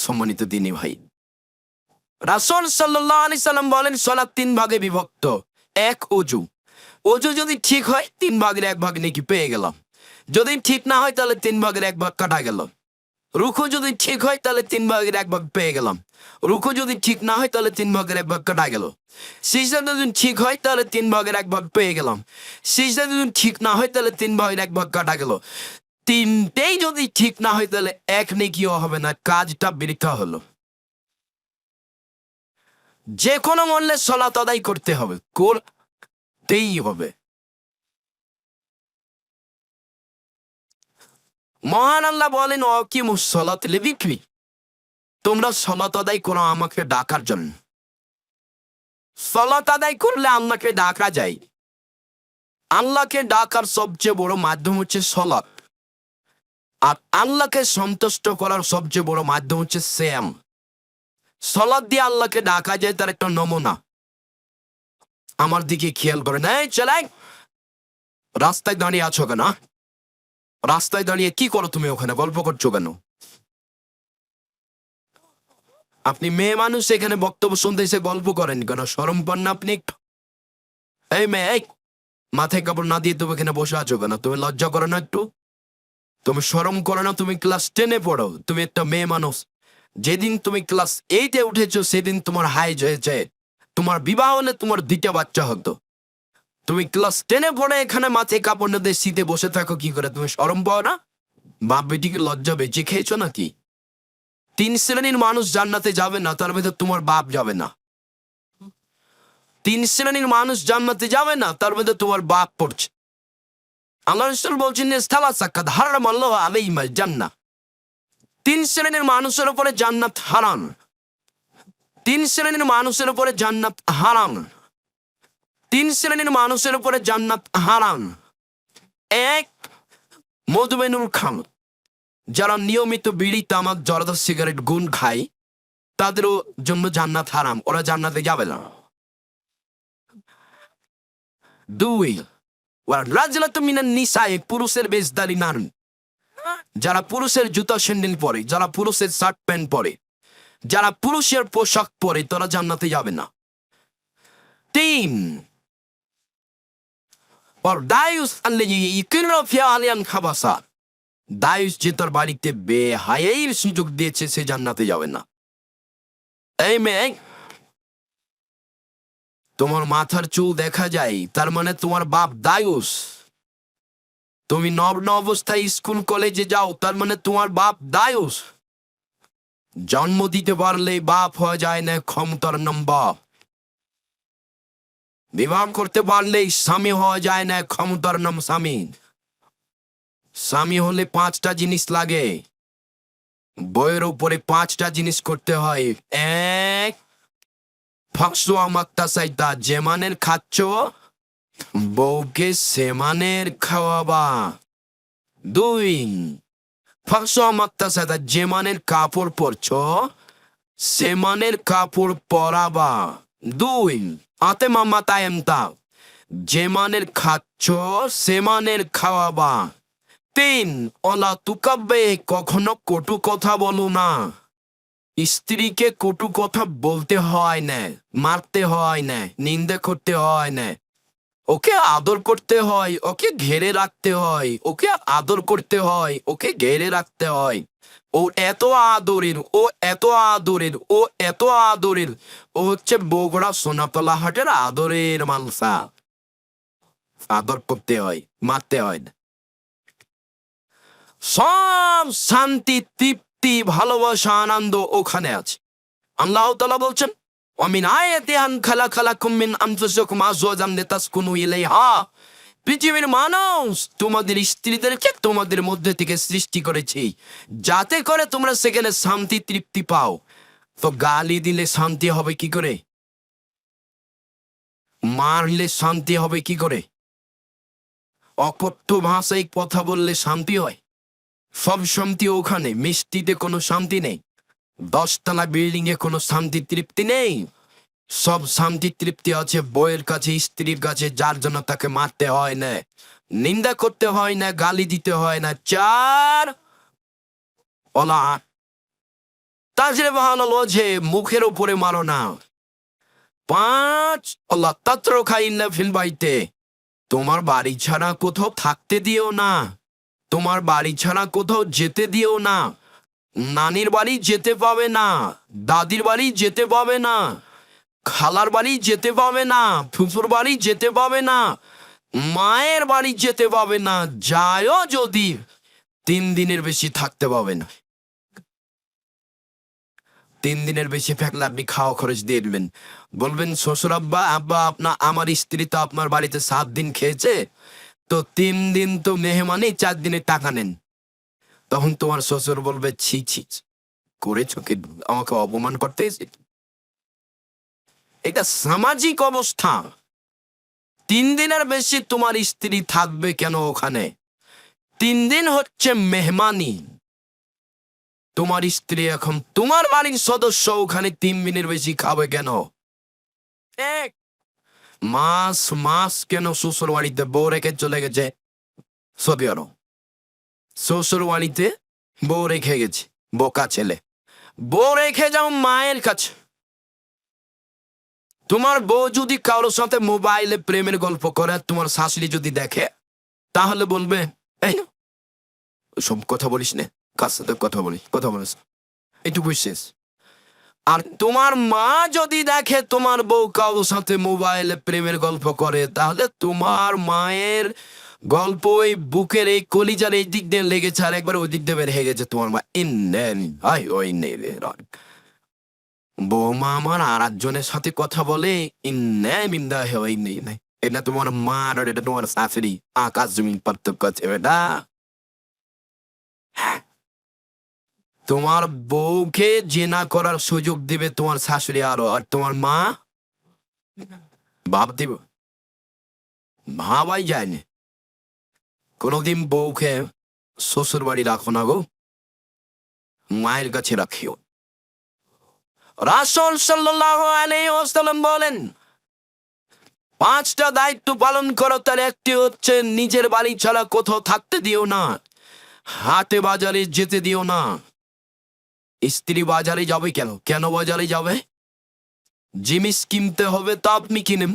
সম্মানিত দিনী ভাই, রাসূল সাল্লাল্লাহু আলাইহি সাল্লাম বলেন সালাত 3 ভাগে বিভক্ত। এক, অজু। অজু যদি ঠিক হয় 3 ভাগের 1 ভাগ নেকি পেয়ে গেলাম। যদি ঠিক না হয় তাহলে 3 ভাগের 1 ভাগ কাটা গেল। রুকু যদি ঠিক হয় তাহলে 3 ভাগের 1 ভাগ পেয়ে গেলাম। রুকু যদি ঠিক না হয় তাহলে 3 ভাগের 1 ভাগ কাটা গেল। সিজদা যদি ঠিক হয় তাহলে 3 ভাগের 1 ভাগ পেয়ে গেলাম। সিজদা যদি ঠিক না হয় তাহলে 3 ভাগের 1 ভাগ কাটা গেল। তিনটেই যদি ঠিক না হয় তাহলে এক নেকিও হবে না, কাজটা বৃথা হলো। যে কোনো মূল্যে সালাত আদায় করতে হবে, করতেই হবে। মহান আল্লাহ বলেন অকিমুস সালাত লিযিকরি, তোমরা সালাত আদায় করো আমাকে ডাকার জন্য। সালাত আদায় করলে আল্লাহকে ডাকা যায়। আল্লাহকে ডাকার সবচেয়ে বড় মাধ্যম হচ্ছে সালাত, আর আল্লাহকে সন্তুষ্ট করার সবচেয়ে বড় মাধ্যম হচ্ছে সিয়াম। সালাত দিয়ে আল্লাহকে ডাকা যায়, তার একটা নমুনা। আমার দিকে খেয়াল করেন, এই চালাই, রাস্তায় দাঁড়িয়ে আছো কেন? রাস্তায় দাঁড়িয়ে কি করো তুমি? ওখানে গল্প করছো কেন? আপনি মেয়ে মানুষ, এখানে বক্তব্য শুনতে এসে গল্প করেন কেন? শরম পান না আপনি? এই মেয়ে, এই মাথায় কাপড় না দিয়ে তুমি এখানে বসে আছো কেন? তুমি লজ্জা করো না একটু? তুমি শরম করো না? তুমি ক্লাস 10-এ পড়ো, তুমি একটা মেয়ে মানুষ। যেদিন তুমি ক্লাস 8-এ উঠেছো সেদিন তোমার হাইজ হয়েছে, তোমার বিবাহ হলে তোমার 2টা বাচ্চা হতো। তুমি ক্লাস 10-এ পড়ে এখানে মাথায় কাপড় না দিয়ে শীতে বসে থাকো কি করে? তুমি শরম পাও না? বাপ বেটিকে লজ্জা বেঁচে খেয়েছো নাকি? 3 শ্রেণীর মানুষ জান্নাতে যাবে না, তার ভেতর তোমার বাপ যাবে না। 3 শ্রেণীর মানুষ জান্নাতে যাবে না, তার মধ্যে তোমার বাপ পড়ছে। আল্লাহ রাসূল বলছেন সালাসা কাদ হারামাল্লাহু আলাইহিমাল জান্নাহ, 3 শ্রেণীর মানুষের উপরে জান্নাত হারাম। 3 শ্রেণীর মানুষের উপরে জান্নাত হারাম। 3 শ্রেণীর মানুষের উপরে জান্নাত হারাম। 1, মধুমেনুল খামর, যারা নিয়মিত বিড়ি, তামাক, জর্দা, সিগারেট, গুণ খায়, তাদেরও জন্য জান্নাত হারাম, ওরা জান্নাতে যাবে না। 2, রাজলাতু মিনান নিসায়ে, পুরুষের বেশধারী নারী, যারা পুরুষের জুতা স্যান্ডেল পরে, যারা পুরুষের শার্ট প্যান্ট পরে, যারা পুরুষের পোশাক পরে, তারা জান্নাতে যাবে না। 3, দায়ুস আল্লাযী ইউকিরু ফি আলিয়ান খাবাসা, দায়ুস যে তার বাড়িতে বেহায়াইর সুযোগ দিয়েছে, সে জান্নাতে যাবে না। এই মেয়ে, তোমার মাথার চুল দেখা যায়, তার মানে তোমার বাপ দায়ুস। তুমি নগ্ন অবস্থায় স্কুল কলেজে যাও, তার মানে তোমার বাপ দায়ুস। জন্ম দিতে পারলে বাপ হয়ে যায় না ক্ষমতার নাম বাপ। বিবাহ করতে পারলেই স্বামী হওয়া যায় না ক্ষমতার নাম স্বামী। স্বামী হলে 5টা জিনিস লাগে, বইয়ের উপরে 5টা জিনিস করতে হয়। 1, ফাকসুয়া মাক্তাসাইতা, যেমানের খাচ্ছ বউকে সেমানের খাওয়াবা। 2, ফাকসুয়া মাক্তাসাইতা, যেমানের কাপড় পরছ সেমানের কাপড় পরাবা। 2, আতে মামা তায়েমতা, যেমানের খাচ্ছ সেমানের খাওয়াবা। 3, অলা তুকাব্বে, কখনো কটু কথা বলো না। স্ত্রীকে কটু কথা বলতে হয় না, মারতে হয় না, নিন্দা করতে হয় না। ওকে আদর করতে হয়, ওকে ঘেরে রাখতে হয়, ওকে আদর করতে হয়, ওকে ঘেরে রাখতে হয়। ও এত আদরের, ও এত আদরের, ও এত আদরের, ও হচ্ছে বগুড়া সোনাতলা হাটের আদরের মালসা। আদর করতে হয়, মারতে হয় না। সব শান্তি, তৃপ্তি, ভালোবাসা, আনন্দ ওখানে আছে। আল্লাহ তাআলা বলছেন ওয়ামিন আয়াতি আন খালাকালাকুম মিন আনফুসিকুম আজওয়াজান লিতাসকুনু ইলাইহা, পৃথিবীর মানুষ, তোমাদের স্ত্রীদেরকে তোমাদের মধ্যে থেকে সৃষ্টি করেছি যাতে করে তোমরা সেখানে শান্তি, তৃপ্তি পাও। তো গালি দিলে শান্তি হবে কি করে? মারলে শান্তি হবে কি করে? অকথ্য ভাষায় কথা বললে শান্তি হয়? সব শান্তি ওখানে, মিষ্টিতে কোনো শান্তি নেই, 10তলা বিল্ডিং এ কোনো শান্তি তৃপ্তি নেই। সব শান্তি তৃপ্তি আছে বউয়ের কাছে, স্ত্রীর কাছে, যার জন্য তাকে মারতে হয় না, নিন্দা করতে হয় না, গালি দিতে হয় না। 4, অলা তাজরে বাহানো যে মুখের উপরে মারো না। 5 আল্লাহ তাত্র খাইন্না ফিল বাইতে, তোমার বাড়ি ছাড়া কোথাও থাকতে দিও না, তোমার বাড়ি ছাড়া কোথাও যেতে দিও না। নানির বাড়ি যেতে পাবে না, দাদির বাড়ি যেতে পাবে না, খালার বাড়ি যেতে পাবে না, ফুফুর বাড়ি যেতে পাবে না, মায়ের বাড়ি যেতে পাবে না। যায়ও যদি 3 দিনের বেশি থাকতে পাবে না। 3 দিনের বেশি থাকলে আপনি খাওয়া খরচ দিয়ে দেবেন। বলবেন শ্বশুর আব্বা আমার স্ত্রী তো আপনার বাড়িতে 7 দিন খেয়েছে, তো 3 দিন তো মেহমানই, 4 দিনের টাকা নেন। তখন তোমার শ্বশুর বলবে ছি ছি করেছ কি, আমাকে অপমান করতে এসে। এটা সামাজিক অবস্থা। 3 দিনের বেশি তোমার স্ত্রী থাকবে কেন ওখানে? 3 দিন হচ্ছে মেহমানি। তোমার স্ত্রী এখন তোমার বাড়ির সদস্য, ওখানে 3 দিনের বেশি খাবে কেন? এক মাস কেন শ্বশুর বাড়িতে বউ রেখে চলে গেছে সৌদি আরব? শ্বশুর বাড়িতে বউ রেখে গেছে, বোকা ছেলে। বউ রেখে যাও মায়ের কাছে। তোমার বউ যদি কারোর সাথে মোবাইলে প্রেমের গল্প করে, তোমার শাশুড়ি যদি দেখে, তাহলে বলবে এই সব কথা বলিস না, কার সাথে কথা বলিস একটু বুঝছিস। আর তোমার মা যদি দেখে তোমার বউ কারোর সাথে মোবাইলে প্রেমের গল্প করে, তাহলে তোমার মায়ের গল্প ওই বুকের এই কলিজার এই দিক দিয়ে লেগেছে, আর একবার ওই দিক দিয়ে বের হয়ে গেছে তোমার মা। বৌমা আমার আর একজনের সাথে কথা বলে, এটা তোমার মা আর এটা তোমার শাশুড়ি, আকাশ জমিন পার্থক্য আছে বেটা। তোমার বউকে জেনা করার সুযোগ দিবে তোমার শাশুড়ি আরো, আর তোমার মা ভাব দিব, ভাবাই যায়নি। কোনোদিন বউকে শ্বশুর বাড়ি রাখো না গো, মায়ের কাছে রাখিও। রাসূল সাল্লাল্লাহু আলাইহি ওয়াসাল্লাম বলেন 5টা দায়িত্ব পালন করো, তার একটি হচ্ছে নিজের বাড়ি ছাড়া কোথাও থাকতে দিও না, হাটে বাজারে যেতে দিও না। স্ত্রী বাজারে যাবে কেন? কেন বাজারে যাবে? জিনিস কিনতে হবে তা আপনি কিনেন,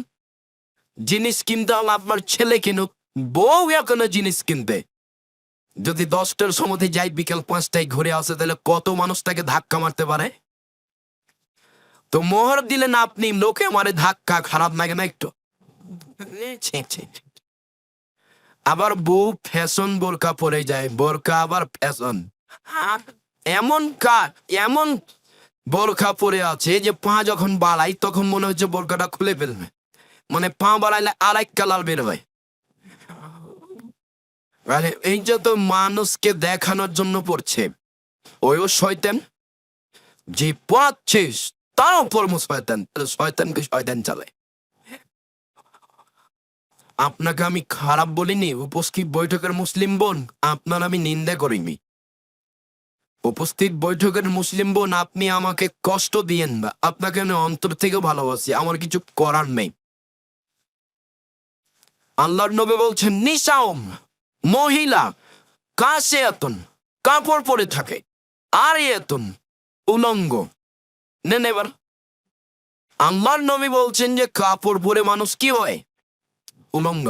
জিনিস কিনতে হলে আপনার ছেলে কিনুক। বউ এখনো জিনিস কিনবে। যদি 10টার সময় যাই বিকেল 5টায় ঘুরে আসে, তাহলে কত মানুষ তাকে ধাক্কা মারতে পারে? তো মোহর দিলেন আপনি, লোকে মারে ধাক্কা, খারাপ লাগে না একটু? আবার বউ ফ্যাশন বোরকা পরে যায়, বোরকা আবার ফ্যাশন। এমন বোরকা পরে আছে যে পা যখন বাড়াই তখন মনে হচ্ছে বোরকাটা খুলে ফেলবে, মানে পা বাড়াইলে আরেক কালার বেরোয়। এই যে তো মানুষকে দেখানোর জন্য পড়ছে, ওইও শয়তান যে পাচ্ছিস তার উপর শয়তানকে শয়তান চালায়। আপনাকে আমি খারাপ বলিনি, উপস্থিত বৈঠকের মুসলিম বোন, আপনার আমি নিন্দা করিনি। উপস্থিত বৈঠকের মুসলিম বোন, আপনি আমাকে কষ্ট দিয়েন না, আপনাকে আমি অন্তর থেকে ভালোবাসি, আমার কিছু করার নেই। আল্লাহর নবী বলছেন নিসাউম, মহিলা কাছে এতন কাপড় পরে থাকে, আর এতন উলঙ্গ। নেন এবার, আল্লাহর নবী বলছেন যে কাপড় পরে মানুষ কি হয়? উলঙ্গ।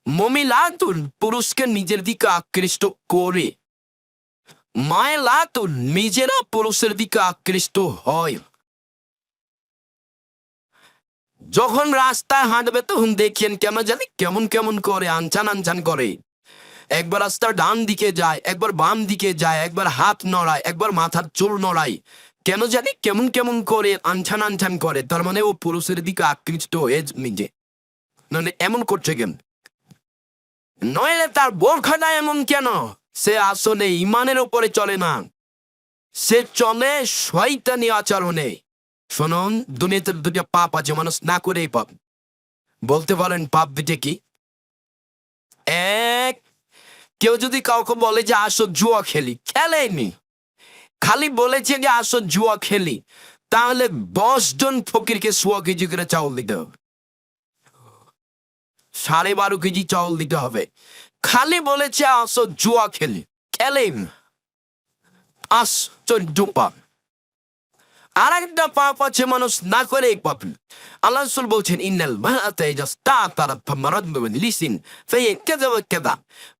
মমিলাতুন পুরুষকে নিজের দিকে আকৃষ্ট করে, মায়েলাতুন নিজেরা পুরুষের দিকে আকৃষ্ট হয়। যখন রাস্তায় হাঁটবে তখন দেখেন কেন জানি কেমন কেমন করে, আনচান করে। একবার রাস্তার ডান দিকে যায়, একবার বাম দিকে যায়, একবার হাত নড়ায়, একবার মাথার চুল নড়ায়, কেন জানি কেমন কেমন করে আনছান করে। তার মানে ও পুরুষের দিকে আকৃষ্ট হয়ে নিজে, মানে এমন করছে কেন? নইলে তার বোরখাটা এমন কেন? সে আসলে ইমানের উপরে চলে না, সে চলে শয়তানি আচরণে। শুনুন, দুনিয়াতে 2টা পাপ আছে, মানুষ না করেই পাপ। বলতে পারেন পাপ 2টা কি? এক, কেউ যদি কাউকে বলে যে আসো জুয়া খেলি, খেলেনি, খালি বলেছে যে আসো জুয়া খেলি, তাহলে 10 জন ফকিরকে 100 কেজি করে চাউল দিতে হবে, 12.5 কেজি চাউল দিতে হবে। খালি বলেছে আসো জুয়া খেলি, খেলেন, আস চোদ্দ পাপ। আর একটা পাপ আছে মানুষ না করে পাপ। আল্লাহ রাসূল বলছেন ইন্নাল মারাতা ইজাস্তাতারাত ফামারাদুন লিসিন ফায়াকাযা ওয়া কাযা।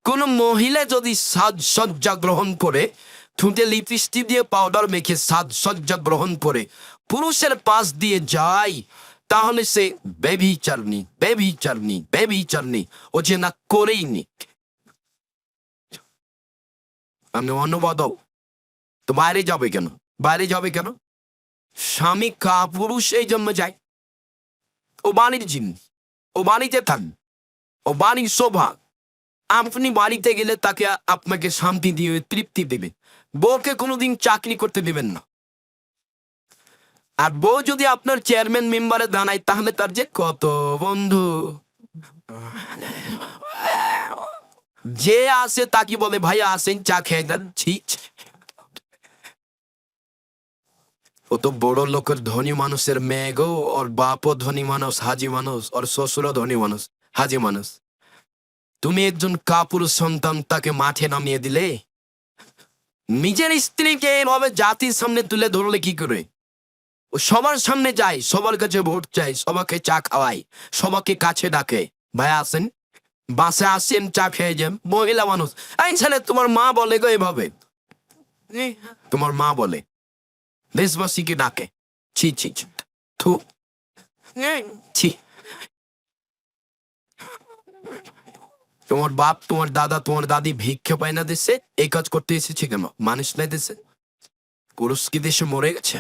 কোন মহিলা যদি সাজসজ্জা গ্রহণ করে, ঠোঁটে লিপস্টিক দিয়ে পাউডার মেখে সাজসজ্জা গ্রহণ করে পুরুষের পাশ দিয়ে যায়, তাহলে সে ব্যভিচারিণী ও যে না করেই নি। আমি অনুবাদ, তো বাইরে যাবে কেন? স্বামী পুরুষ এই জন্য যায়, ও বাড়ির জিনিস, ও বাড়িতে থাক, ও বাড়ির শোভা। আপনি বাড়িতে গেলে তাকে আপনাকে শান্তি দিয়ে তৃপ্তি দেবে। বউকে কোনোদিন চাকরি করতে দেবেন না। আর বউ যদি আপনার চেয়ারম্যান মেম্বারে দাঁড়ায়, তাহলে তার যে কত বন্ধু, যে আসে তাকে বলে ভাইয়া আসেন চা খেয়ে যাচ্ছি। ও তো বড় লোকের ধনী মানুষের মেয়ে গো, ওর বাপও ধনী মানুষ, হাজি মানুষ, ওর শ্বশুরও ধনী মানুষ, হাজি মানুষ। তুমি একজন কাপুরুষ সন্তান, তাকে মাঠে নামিয়ে দিলে। নিজের স্ত্রীকে এভাবে জাতির সামনে তুলে ধরলে কি করে? ও সবার সামনে যায়, সবার কাছে ভোট চাই, সবাইকে চা খাওয়ায়, সবাইকে কাছে ডাকে, ভাই আসেন, বাসে আসেন, চা খেয়ে যান। মহিলা মানুষ, এই ছেলে তোমার মা বলে গো এভাবে, তোমার মা বলে, দেশবাসীকে ডাকে। ছি ছি ছি, থু, ছি। তোমার বাপ, তোমার দাদা, তোমার দাদি ভিক্ষা পায় না দেশে, এই কাজ করতে এসেছে কেন? মানুষ নাই দেশে? পুরুষ কি দেশে মরে গেছে?